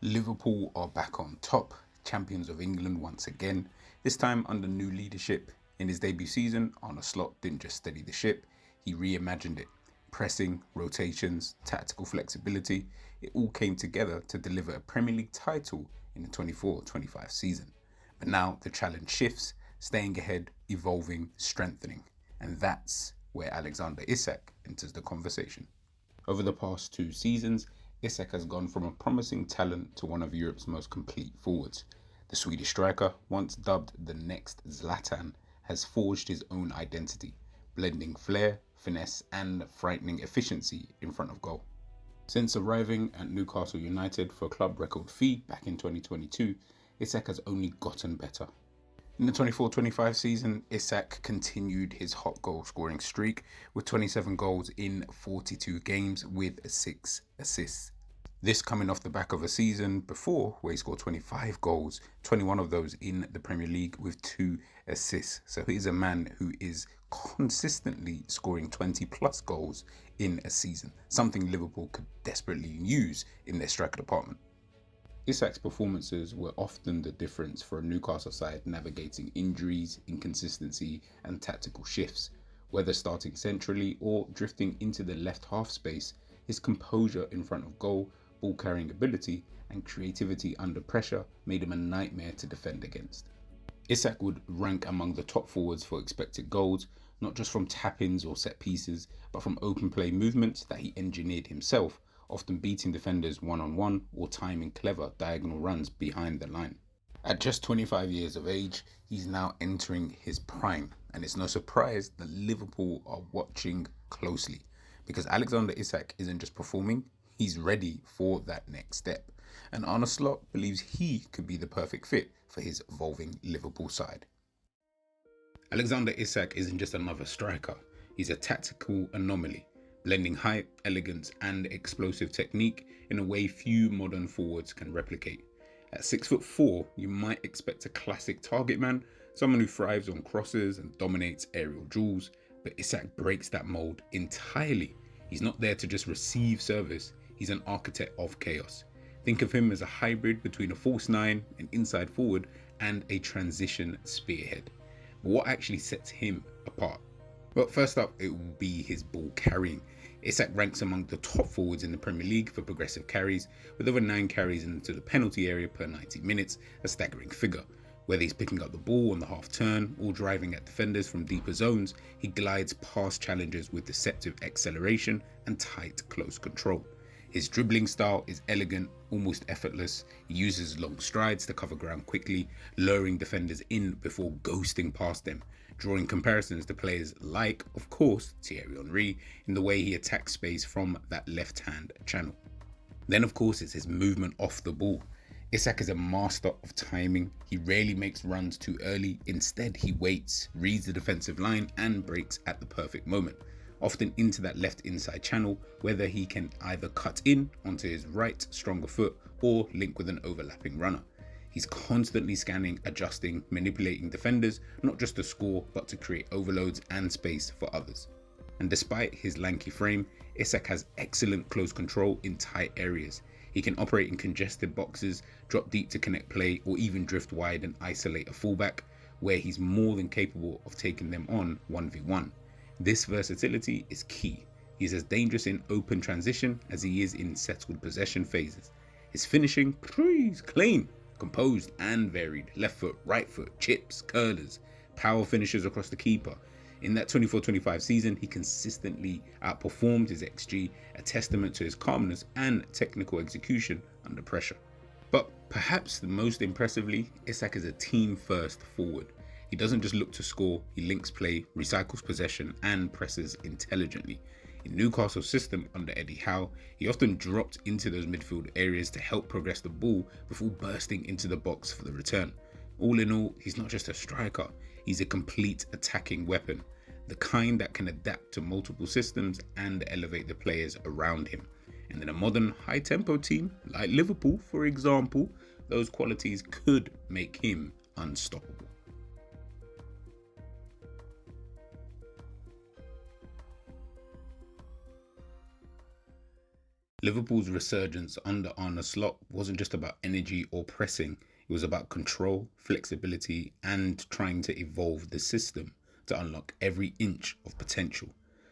Liverpool are back on top, champions of England once again, this time under new leadership. In his debut season, Arne Slot didn't just steady the ship, he reimagined it. Pressing, rotations, tactical flexibility, it all came together to deliver a Premier League title in the 24-25 season. But now the challenge shifts, staying ahead, evolving, strengthening. And that's where Alexander Isak enters the conversation. Over the past 2 seasons, Isak has gone from a promising talent to one of Europe's most complete forwards. The Swedish striker, once dubbed the next Zlatan, has forged his own identity, blending flair, finesse and frightening efficiency in front of goal. Since arriving at Newcastle United for a club record fee back in 2022, Isak has only gotten better. In the 24-25 season, Isak continued his hot goal scoring streak with 27 goals in 42 games with 6 assists. This coming off the back of a season before where he scored 25 goals, 21 of those in the Premier League with 2 assists. So he's a man who is consistently scoring 20 plus goals in a season, something Liverpool could desperately use in their striker department. Isak's performances were often the difference for a Newcastle side navigating injuries, inconsistency and tactical shifts. Whether starting centrally or drifting into the left half space, his composure in front of goal, ball carrying ability and creativity under pressure made him a nightmare to defend against. Isak would rank among the top forwards for expected goals, not just from tap-ins or set pieces, but from open play movements that he engineered himself, often beating defenders one-on-one or timing clever diagonal runs behind the line. At just 25 years of age, he's now entering his prime, and it's no surprise that Liverpool are watching closely, because Alexander Isak isn't just performing, he's ready for that next step, and Arne Slot believes he could be the perfect fit for his evolving Liverpool side. Alexander Isak isn't just another striker, he's a tactical anomaly, blending height, elegance and explosive technique in a way few modern forwards can replicate. At 6'4", you might expect a classic target man, someone who thrives on crosses and dominates aerial duels, but Isak breaks that mold entirely. He's not there to just receive service, he's an architect of chaos. Think of him as a hybrid between a false nine, an inside forward and a transition spearhead. But what actually sets him apart? Well, first up, it will be his ball carrying. Isak ranks among the top forwards in the Premier League for progressive carries, with over 9 carries into the penalty area per 90 minutes, a staggering figure. Whether he's picking up the ball on the half turn or driving at defenders from deeper zones, he glides past challengers with deceptive acceleration and tight close control. His dribbling style is elegant, almost effortless. He uses long strides to cover ground quickly, luring defenders in before ghosting past them, drawing comparisons to players like, of course, Thierry Henry in the way he attacks space from that left-hand channel. Then, of course, it's his movement off the ball. Isak is a master of timing. He rarely makes runs too early. Instead, he waits, reads the defensive line and breaks at the perfect moment, often into that left inside channel, whether he can either cut in onto his right stronger foot or link with an overlapping runner. He's constantly scanning, adjusting, manipulating defenders, not just to score, but to create overloads and space for others. And despite his lanky frame, Isak has excellent close control in tight areas. He can operate in congested boxes, drop deep to connect play, or even drift wide and isolate a fullback, where he's more than capable of taking them on 1v1. This versatility is key. He's as dangerous in open transition as he is in settled possession phases. His finishing, clean, composed and varied. Left foot, right foot, chips, curlers, power finishes across the keeper. In that 24-25 season, he consistently outperformed his XG, a testament to his calmness and technical execution under pressure. But perhaps the most impressively, Isak is a team-first forward. He doesn't just look to score, he links play, recycles possession and presses intelligently. In Newcastle's system under Eddie Howe, he often dropped into those midfield areas to help progress the ball before bursting into the box for the return. All in all, he's not just a striker, he's a complete attacking weapon, the kind that can adapt to multiple systems and elevate the players around him. And in a modern high-tempo team, like Liverpool for example, those qualities could make him unstoppable. Liverpool's resurgence under Arne Slot wasn't just about energy or pressing, it was about control, flexibility, and trying to evolve the system to unlock every inch of potential.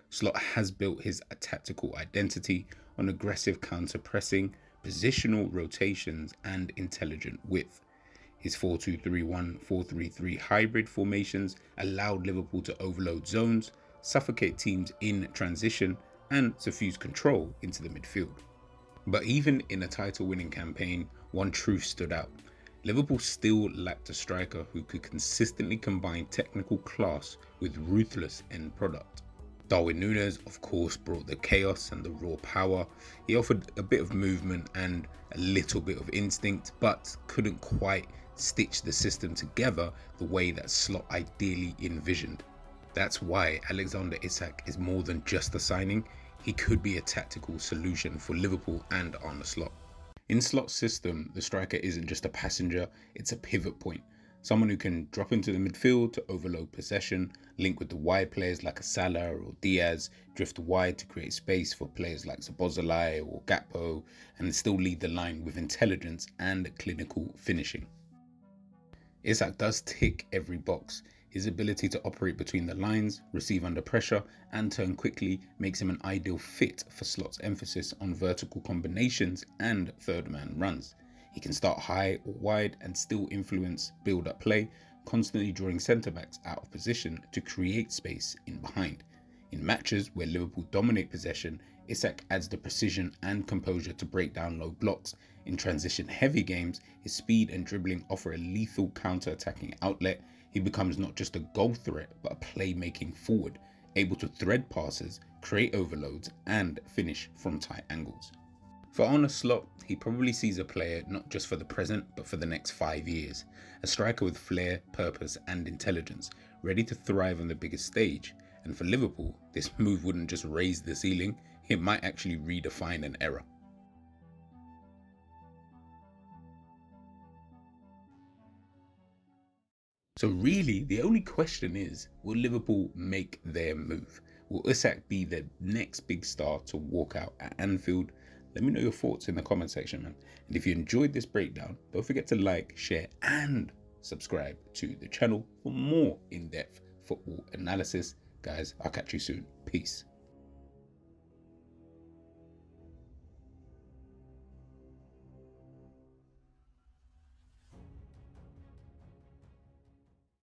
Slot has built his tactical identity on aggressive counter-pressing, positional rotations, and intelligent width. His 4-2-3-1, 4-3-3 hybrid formations allowed Liverpool to overload zones, suffocate teams in transition, and suffuse control into the midfield. But even in a title-winning campaign, one truth stood out. Liverpool still lacked a striker who could consistently combine technical class with ruthless end product. Darwin Núñez, of course, brought the chaos and the raw power. He offered a bit of movement and a little bit of instinct, but couldn't quite stitch the system together the way that Slot ideally envisioned. That's why Alexander Isak is more than just a signing. He could be a tactical solution for Liverpool and Arne Slot. In Slot's system, the striker isn't just a passenger, it's a pivot point. Someone who can drop into the midfield to overload possession, link with the wide players like a Salah or Diaz, drift wide to create space for players like Szoboszlai or Gakpo, and still lead the line with intelligence and clinical finishing. Isak does tick every box. His ability to operate between the lines, receive under pressure, and turn quickly makes him an ideal fit for Slot's emphasis on vertical combinations and third-man runs. He can start high or wide and still influence build-up play, constantly drawing centre-backs out of position to create space in behind. In matches where Liverpool dominate possession, Isak adds the precision and composure to break down low blocks. In transition-heavy games, his speed and dribbling offer a lethal counter-attacking outlet. He becomes not just a goal threat, but a playmaking forward, able to thread passes, create overloads, and finish from tight angles. For Arne Slot, he probably sees a player not just for the present, but for the next 5 years. A striker with flair, purpose, and intelligence, ready to thrive on the biggest stage. And for Liverpool, this move wouldn't just raise the ceiling, it might actually redefine an era. So really, the only question is, will Liverpool make their move? Will Isak be the next big star to walk out at Anfield? Let me know your thoughts in the comment section, man. And if you enjoyed this breakdown, don't forget to like, share, and subscribe to the channel for more in-depth football analysis. Guys, I'll catch you soon. Peace.